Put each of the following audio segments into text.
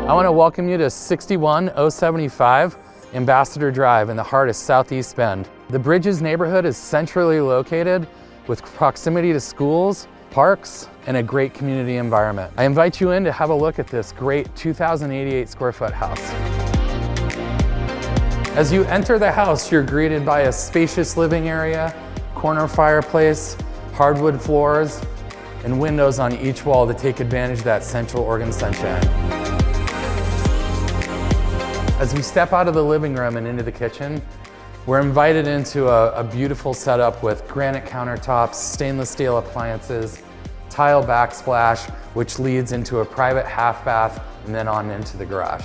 I want to welcome you to 61075 Ambassador Drive in the heart of Southeast Bend. The Bridges neighborhood is centrally located with proximity to schools, parks, and a great community environment. I invite you in to have a look at this great 2,088 square foot house. As you enter the house, you're greeted by a spacious living area, corner fireplace, hardwood floors, and windows on each wall to take advantage of that Central Oregon sunshine. As we step out of the living room and into the kitchen, we're invited into a beautiful setup with granite countertops, stainless steel appliances, tile backsplash, which leads into a private half bath and then on into the garage.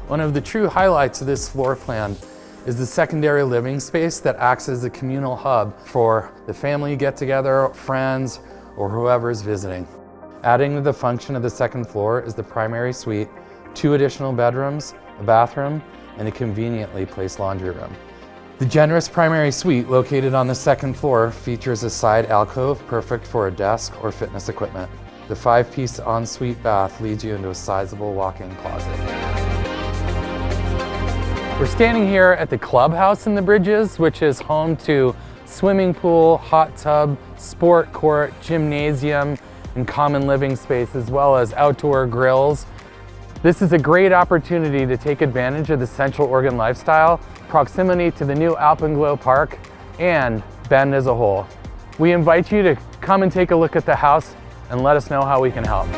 One of the true highlights of this floor plan is the secondary living space that acts as a communal hub for the family get-together, friends, or whoever's visiting. Adding to the function of the second floor is the primary suite, 2 additional bedrooms, a bathroom, and a conveniently placed laundry room. The generous primary suite located on the second floor features a side alcove perfect for a desk or fitness equipment. The 5-piece ensuite bath leads you into a sizable walk-in closet. We're standing here at the clubhouse in the Bridges, which is home to swimming pool, hot tub, sport court, gymnasium, and common living space, as well as outdoor grills. This is a great opportunity to take advantage of the Central Oregon lifestyle, proximity to the new Alpenglow Park, and Bend as a whole. We invite you to come and take a look at the house and let us know how we can help.